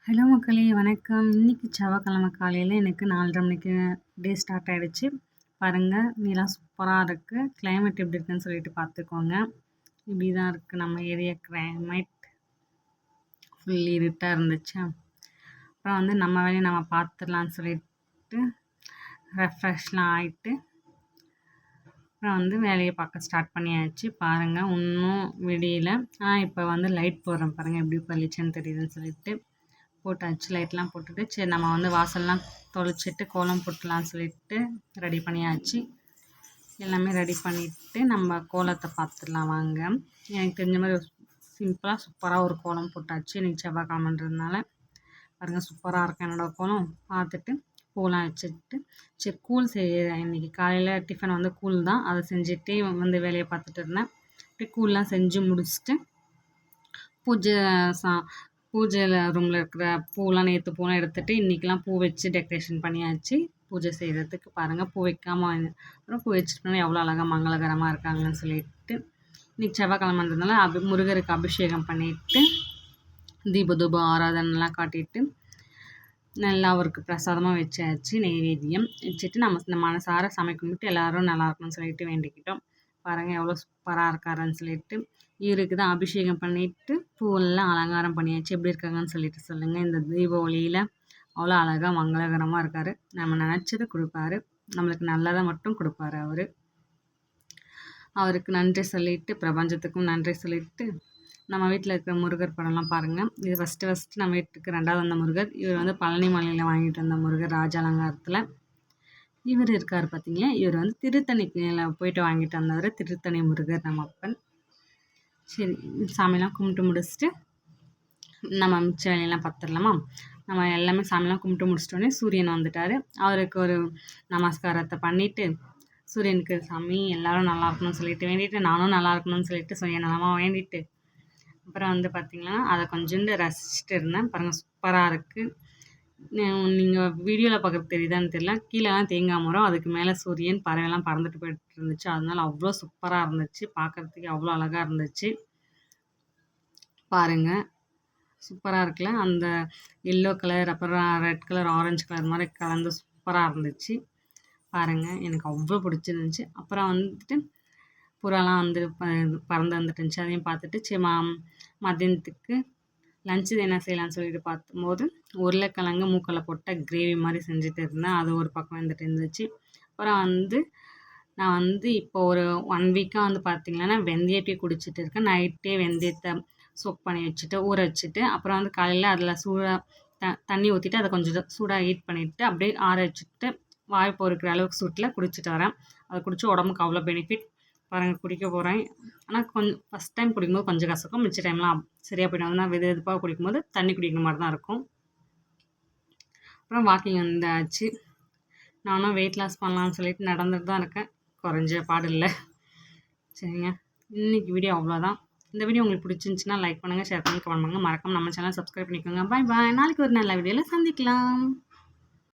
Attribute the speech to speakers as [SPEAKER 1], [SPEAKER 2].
[SPEAKER 1] Hello மக்களே வணக்கம். இன்னைக்கு செவ்வாய்க்கிழமை காலையில் எனக்கு 4:30 மணிக்கு டே ஸ்டார்ட் ஆகிடுச்சு. பாருங்கள் நீலாம் சூப்பராக இருக்குது. கிளைமேட் எப்படி இருக்குன்னு சொல்லிட்டு பார்த்துக்கோங்க. இப்படி தான் இருக்குது நம்ம ஏரியா கிளைமேட். ஃபுல் இருட்டாக இருந்துச்சு. அப்புறம் வந்து நம்ம வேலையை நம்ம பார்த்துடலான்னு சொல்லிட்டு ரெஃப்ரெஷ்லாம் ஆகிட்டு அப்புறம் வந்து வேலையை பார்க்க ஸ்டார்ட் பண்ணியாச்சு. பாருங்கள் இன்னும் விடியல. இப்போ வந்து லைட் போடுறேன் பாருங்கள் எப்படி பளிச்சுன்னு தெரியுதுன்னு சொல்லிட்டு போட்டாச்சு. லைட்லாம் போட்டுட்டு சரி நம்ம வந்து வாசல்லாம் தொளிச்சிட்டு கோலம் போட்டுலான்னு சொல்லிட்டு ரெடி பண்ணியாச்சு. எல்லாமே ரெடி பண்ணிவிட்டு நம்ம கோலத்தை பார்த்துடலாம் வாங்க. எனக்கு தெரிஞ்ச மாதிரி சிம்பிளாக சூப்பராக ஒரு கோலம் போட்டாச்சு. இன்றைக்கி செவ்வாய்க்கிழமைன்றதுனால பாருங்கள் சூப்பராக இருக்கும் என்னோடய கோலம். பார்த்துட்டு பூலாம் வச்சுட்டு சரி கூழ் செய்ய இன்றைக்கி காலையில் டிஃபன் வந்து கூழ் தான். அதை செஞ்சுட்டு வந்து வேலையை பார்த்துட்டு இருந்தேன். அப்படி கூழ்லாம் செஞ்சு முடிச்சுட்டு பூஜையில் ரூமில் இருக்கிற பூலாம் நேற்று பூலாம் எடுத்துகிட்டு இன்றைக்கெலாம் பூ வச்சு டெக்கரேஷன் பண்ணியாச்சு. பூஜை செய்கிறதுக்கு பாருங்கள் பூ வைக்காமல் அப்புறம் பூ வச்சுட்டு எவ்வளோ அழகாக மங்களகரமாக இருக்காங்கன்னு சொல்லிட்டு இன்றைக்கி செவ்வாய்க்கிழமைன்றதுனால முருகருக்கு அபிஷேகம் பண்ணிவிட்டு தூப ஆராதனைலாம் காட்டிட்டு நல்லா அவருக்கு பிரசாதமாக வச்சாச்சு. நெய்வேத்தியம் வச்சுட்டு நம்ம இந்த மனசார சமைக்க கும்பிட்டு எல்லோரும் நல்லா இருக்கணும்னு சொல்லிட்டு வேண்டிக்கிட்டோம். பாருங்கள் எவ்வளோ சூப்பராக இருக்காருன்னு சொல்லிட்டு இவருக்கு தான் அபிஷேகம் பண்ணிவிட்டு பூவெல்லாம் அலங்காரம் பண்ணியாச்சு. எப்படி இருக்காங்கன்னு சொல்லிட்டு சொல்லுங்கள். இந்த தீப ஒளியில் அவ்வளோ அழகாக மங்களகரமாக இருக்கார். நம்ம நினச்சதை கொடுப்பாரு. நம்மளுக்கு நல்லதை மட்டும் கொடுப்பாரு அவர். அவருக்கு நன்றி சொல்லிவிட்டு பிரபஞ்சத்துக்கும் நன்றி சொல்லிவிட்டு நம்ம வீட்டில் இருக்கிற முருகர் படம்லாம் பாருங்கள். இது ஃபஸ்ட்டு நம்ம வீட்டுக்கு 2வது வந்த முருகர். இவர் வந்து பழனி மலையில் வாங்கிட்டு வந்த முருகர் ராஜ அலங்காரத்தில். இவர் இருக்கார் பார்த்தீங்களா, இவர் வந்து திருத்தணியில் போயிட்டு வாங்கிட்டு வந்தவர். திருத்தணி முருகர் நம்ம அப்பன். சரி சாமியெல்லாம் கும்பிட்டு முடிச்சுட்டு நம்ம மிச்ச வேலையெல்லாம் பார்த்துடலாமா. நம்ம எல்லாமே சாமியெல்லாம் கும்பிட்டு முடிச்சிட்டோன்னே சூரியன் வந்துட்டார். அவருக்கு ஒரு நமஸ்காரத்தை பண்ணிவிட்டு சூரியனுக்கு சாமி எல்லோரும் நல்லா இருக்கணும்னு சொல்லிட்டு வேண்டிட்டு நானும் நல்லா இருக்கணும்னு சொல்லிட்டு சூரியன் நலமாக வேண்டிட்டு அப்புறம் வந்து பார்த்திங்கன்னா அதை கொஞ்சோண்டு ரசிச்சுட்டு இருந்தேன். பாருங்கள் சூப்பராக இருக்குது. நீங்கள் வீடியோவில் பார்க்குறது தெரியுதான்னு தெரியல. கீழேலாம் தேங்காய் மரம், அதுக்கு மேலே சூரியன் பறவைலாம் பறந்துட்டு போயிட்டு இருந்துச்சு. அதனால அவ்வளோ சூப்பராக இருந்துச்சு. பார்க்குறதுக்கு அவ்வளோ அழகாக இருந்துச்சு. பாருங்கள் சூப்பராக இருக்குல்ல. அந்த எல்லோ கலர் அப்புறம் ரெட் கலர் ஆரஞ்சு கலர் மாதிரி கலந்து சூப்பராக இருந்துச்சு. பாருங்கள் எனக்கு அவ்வளோ பிடிச்சிருந்துச்சு. அப்புறம் வந்துட்டு புறாலாம் வந்து பறந்து வந்துட்டு இருந்துச்சு. அதையும் பார்த்துட்டு சரி மதியத்துக்கு லஞ்சு என்ன செய்யலான்னு சொல்லிட்டு பார்க்கும்போது உருளைக்கிழங்கு மூக்கலை போட்ட கிரேவி மாதிரி செஞ்சுட்டு இருந்தேன். அது ஒரு பக்கம் வந்துட்டு இருந்துச்சு. அப்புறம் வந்து நான் வந்து இப்போ ஒரு 1 வீக்காக வந்து பார்த்திங்கன்னா வெந்தய டீ குடிச்சிட்டு இருக்கேன். நைட்டே வெந்தயத்தை சோக் பண்ணி வச்சுட்டு ஊற வச்சுட்டு அப்புறம் வந்து காலையில் அதில் சூடாக தண்ணி ஊற்றிட்டு அதை கொஞ்சம் சூடாக ஹீட் பண்ணிவிட்டு அப்படியே ஆற வச்சுட்டு வாய் பொறுக்கிற அளவுக்கு சூட்டில் குடிச்சிட்டு வரேன். அதை குடித்து உடம்புக்கு அவ்வளோ பெனிஃபிட். பாருங்கள் குடிக்க போகிறேன். ஆனால் கொஞ்சம் ஃபஸ்ட் டைம் குடிக்கும்போது கொஞ்சம் கசக்கும். மிச்ச டைம்லாம் சரியாக போய்டும். அதனால் வெது வெதுப்பாக குடிக்கும்போது தண்ணி குடிக்கிற மாதிரி தான் இருக்கும். அப்புறம் வாக்கிங் வந்தாச்சு. நானும் வெயிட் லாஸ் பண்ணலான்னு சொல்லிட்டு நடந்துட்டு தான் இருக்கேன். குறைஞ்ச பாடு இல்லை. சரிங்க இன்றைக்கி வீடியோ அவ்வளோதான். இந்த வீடியோ உங்களுக்கு பிடிச்சிருந்துச்சின்னா லைக் பண்ணுங்கள், ஷேர் பண்ணுங்கள், கமெண்ட் பண்ணுங்கள். மறக்காம நம்ம சேனல் சப்ஸ்கிரைப் பண்ணிக்கோங்க. பாய் பாய். நாளைக்கு ஒரு நல்ல வீடியோவில் சந்திக்கலாம்.